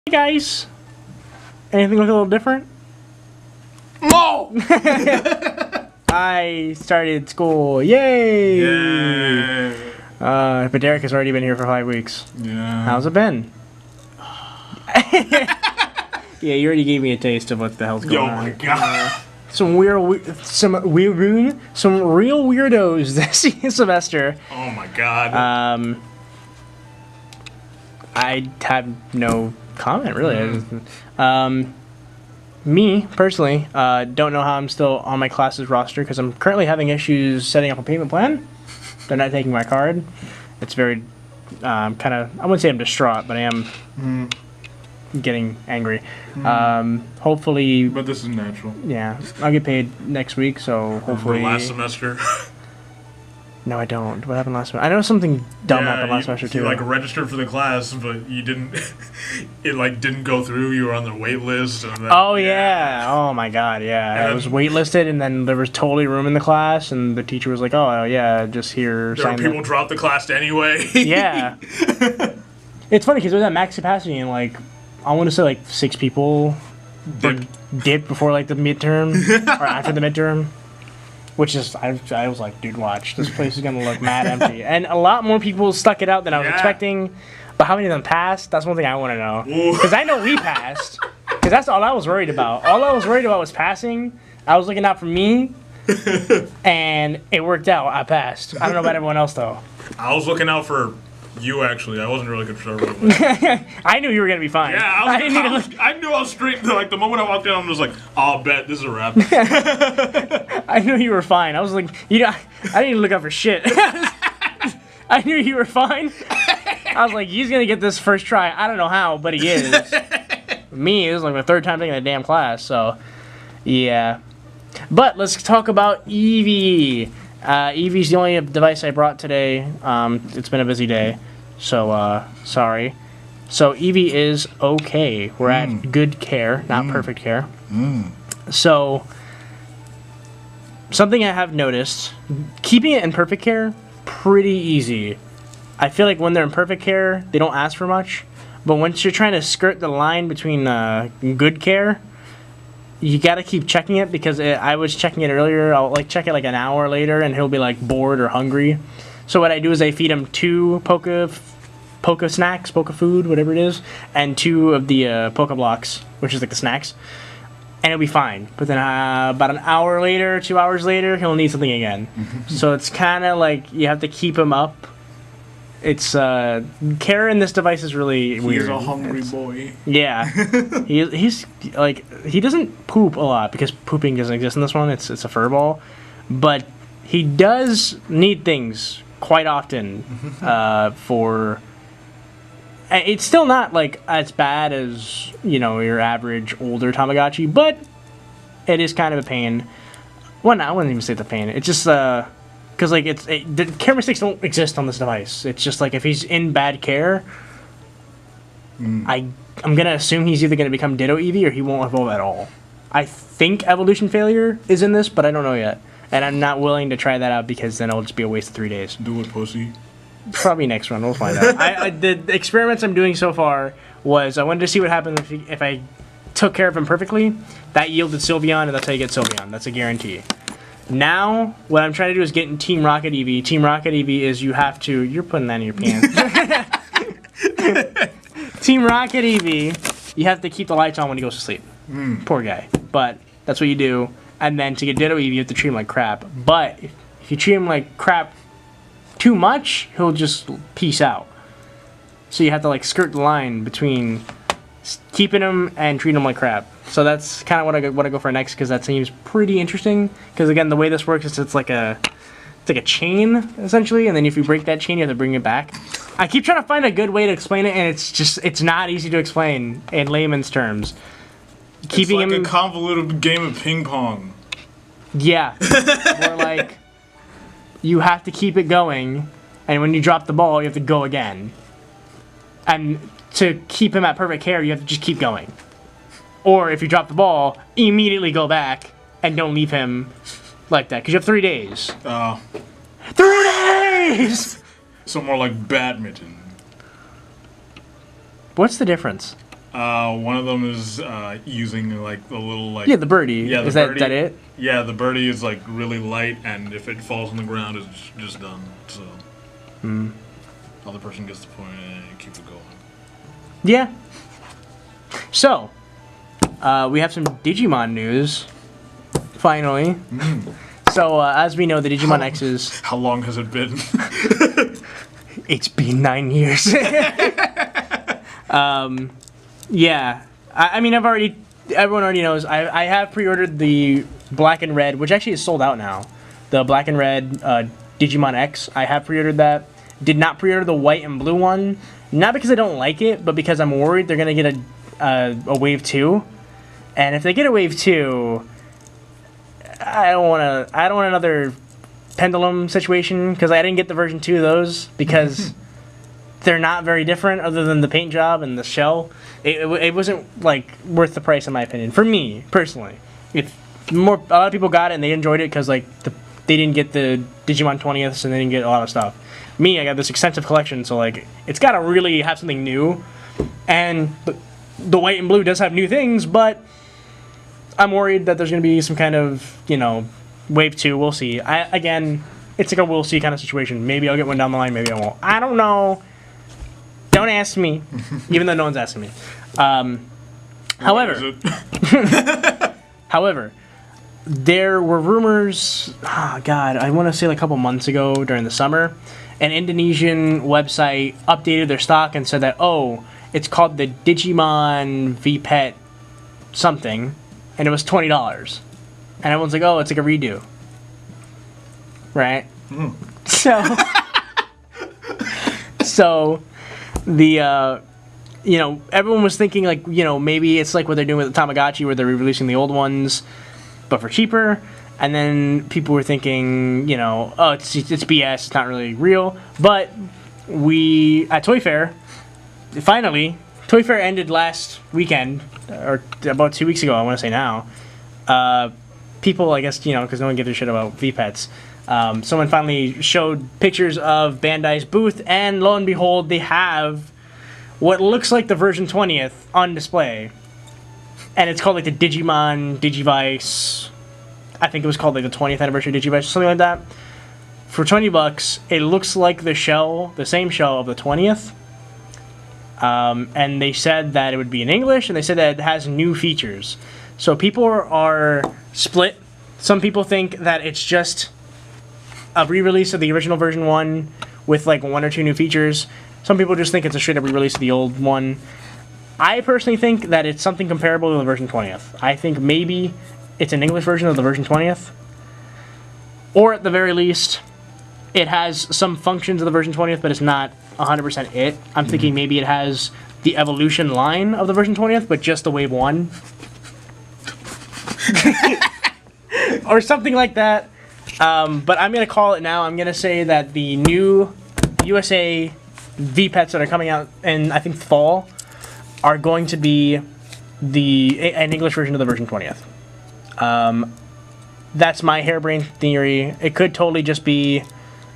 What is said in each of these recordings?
Hey guys! Anything look a little different? No! I started school. Yay! Yeah. But Derek has already been here for 5 weeks. Yeah. How's it been? Yeah, you already gave me a taste of what the hell's going on. Oh my god. Some real weirdos this semester. Oh my god. I have no comment really. Me personally, don't know how I'm still on my class's roster because I'm currently having issues setting up a payment plan. They're not taking my card. It's very kind of, I wouldn't say I'm distraught, but I am getting angry. Hopefully, But this is natural. yeah, I'll get paid next week, so hopefully. For last semester. No, I don't. What happened last semester? I know something dumb happened last semester too. You like registered for the class, but you didn't. It like didn't go through. You were on the wait list. And then, Oh yeah! Oh my god! Yeah, I was waitlisted, and then there was totally room in the class, and the teacher was like, "Oh yeah, just here." There were people dropped the class anyway. Yeah. It's funny because there's that max capacity, and like I want to say like 6 people dipped before like the midterm or after the midterm. Which is, I was like, dude, watch. This place is going to look mad empty. And a lot more people stuck it out than I was expecting. But how many of them passed? That's one thing I want to know. Because I know we passed. Because that's all I was worried about. All I was worried about was passing. I was looking out for me. And it worked out. I passed. I don't know about everyone else, though. I was looking out for you, actually. I wasn't really concerned with it. I knew you were going to be fine. Yeah, I knew I was straight. Like, the moment I walked in, I was like, I'll bet this is a wrap. I knew you were fine. I was like, I didn't even look out for shit. I knew you were fine. I was like, he's going to get this first try. I don't know how, but he is. Me, it was like my 3rd time taking the damn class, so yeah. But let's talk about Eevee. Eevee's the only device I brought today. It's been a busy day, so sorry. So Eevee is okay. We're at good care, not perfect care. So something I have noticed, keeping it in perfect care, pretty easy. I feel like when they're in perfect care, they don't ask for much. But once you're trying to skirt the line between good care, you gotta keep checking it because I was checking it earlier. I'll like check it like an hour later, and he'll be like bored or hungry. So what I do is I feed him 2 Poke snacks, Poke food, whatever it is, and 2 of the Poke blocks, which is like the snacks, and it'll be fine. But then about an hour later, 2 hours later, he'll need something again. So it's kind of like you have to keep him up. It's care in this device is really weird. He's a hungry boy. Yeah, he's like he doesn't poop a lot because pooping doesn't exist in this one. It's a furball, but he does need things quite often. For it's still not like as bad as your average older Tamagotchi, but it is kind of a pain. Well, no, I wouldn't even say it's a pain. It's just because like the care mistakes don't exist on this device. It's just like if he's in bad care, I'm gonna assume he's either gonna become Ditto Eevee or he won't evolve at all. I think evolution failure is in this, but I don't know yet, and I'm not willing to try that out because then it'll just be a waste of 3 days. Do it, pussy. Probably next run, we'll find out. The experiments I'm doing so far was I wanted to see what happened if I took care of him perfectly. That yielded Sylveon, and that's how you get Sylveon. That's a guarantee. Now, what I'm trying to do is get in Team Rocket Eevee. Team Rocket Eevee is you have to... You're putting that in your pants. Team Rocket Eevee, you have to keep the lights on when he goes to sleep. Poor guy. But that's what you do. And then to get Ditto Eevee, you have to treat him like crap. But if you treat him like crap too much, he'll just peace out. So you have to like skirt the line between keeping him and treating him like crap. So that's kind of what I go for next because that seems pretty interesting. Because again, the way this works is it's like a chain essentially, and then if you break that chain, you have to bring it back. I keep trying to find a good way to explain it, and it's not easy to explain in layman's terms. Keeping it's like him a convoluted game of ping pong. Yeah, or like you have to keep it going, and when you drop the ball, you have to go again. And to keep him at perfect care, you have to just keep going. Or if you drop the ball, immediately go back and don't leave him like that. Because you have 3 days. 3 days! So more like badminton. What's the difference? One of them is using like the little like Yeah, the birdie. Yeah, the is birdie. that it? Yeah, the birdie is like really light, and if it falls on the ground, it's just done. So, other person gets the point and keep it going. Yeah. So, we have some Digimon news. Finally. So, as we know, the Digimon X's... How long has it been? It's been 9 years. Yeah. I mean, everyone already knows. I have pre-ordered the black and red, which actually is sold out now. The black and red Digimon X. I have pre-ordered that. Did not pre-order the white and blue one. Not because I don't like it, but because I'm worried they're going to get a Wave 2. And if they get a Wave 2... I don't want another pendulum situation, because I didn't get the version 2 of those because they're not very different other than the paint job and the shell. It wasn't like worth the price in my opinion, for me personally. If a lot of people got it and they enjoyed it because like they didn't get the Digimon 20ths and they didn't get a lot of stuff. Me, I got this extensive collection, so like it's got to really have something new. And the white and blue does have new things, but I'm worried that there's going to be some kind of, Wave 2. We'll see. Again, it's like a we'll see kind of situation. Maybe I'll get one down the line, maybe I won't. I don't know. Don't ask me. Even though no one's asking me. However, there were rumors, God, I want to say like a couple months ago during the summer, an Indonesian website updated their stock and said that, oh, it's called the Digimon vpet something. And it was $20. And everyone's like, oh, it's like a redo. Right? So, the, everyone was thinking, like, maybe it's like what they're doing with the Tamagotchi, where they're re-releasing the old ones, but for cheaper. And then people were thinking, oh, it's BS, it's not really real. But at Toy Fair, finally, Toy Fair ended last weekend, or about 2 weeks ago, I want to say now. People, I guess, because no one gives a shit about vpets. Someone finally showed pictures of Bandai's booth, and lo and behold, they have what looks like the version 20th on display. And it's called like the Digimon Digivice. I think it was called like the 20th anniversary Digivice or something like that. For $20, it looks like the same shell of the 20th. And they said that it would be in English, and they said that it has new features. So people are split. Some people think that it's just a re-release of the original version 1 with like 1 or 2 new features. Some people just think it's a straight-up re-release of the old one. I personally think that it's something comparable to the version 20th. I think maybe it's an English version of the version 20th. Or at the very least, it has some functions of the version 20th, but it's not 100% it. I'm thinking maybe it has the evolution line of the version 20th, but just the Wave 1. Or something like that. But I'm going to call it now. I'm going to say that the new USA vpets that are coming out in, I think, fall are going to be an English version of the version 20th. That's my harebrained theory. It could totally just be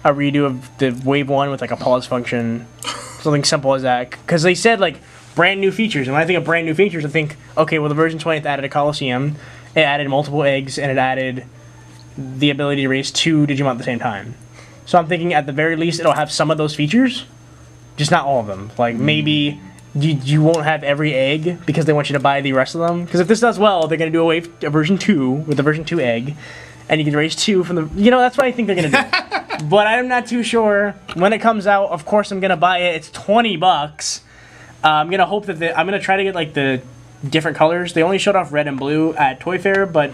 a redo of the Wave 1 with like a pause function. Something simple as that. Because they said like brand new features. And when I think of brand new features, I think, okay, well the version 20th added a Coliseum. It added multiple eggs, and it added the ability to raise 2 Digimon at the same time. So I'm thinking at the very least it'll have some of those features, just not all of them. Like maybe you won't have every egg because they want you to buy the rest of them. Because if this does well, they're going to do a version 2 with the version 2 egg, and you can raise 2 from the... that's what I think they're going to do. But I'm not too sure. When it comes out, of course I'm going to buy it. It's $20. I'm going to hope that I'm going to try to get like the different colors. They only showed off red and blue at Toy Fair, but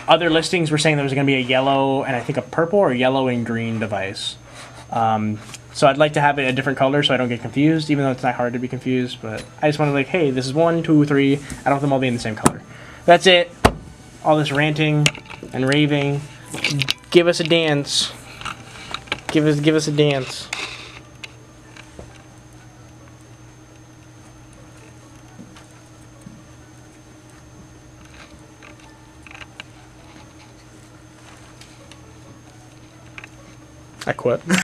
other listings were saying there was going to be a yellow and I think a purple or yellow and green device. So I'd like to have it a different color so I don't get confused, even though it's not hard to be confused. But I just want to like, hey, this is 1, 2, 3. I don't want them all being the same color. That's it. All this ranting and raving. Give us a dance. Give us a dance. I quit.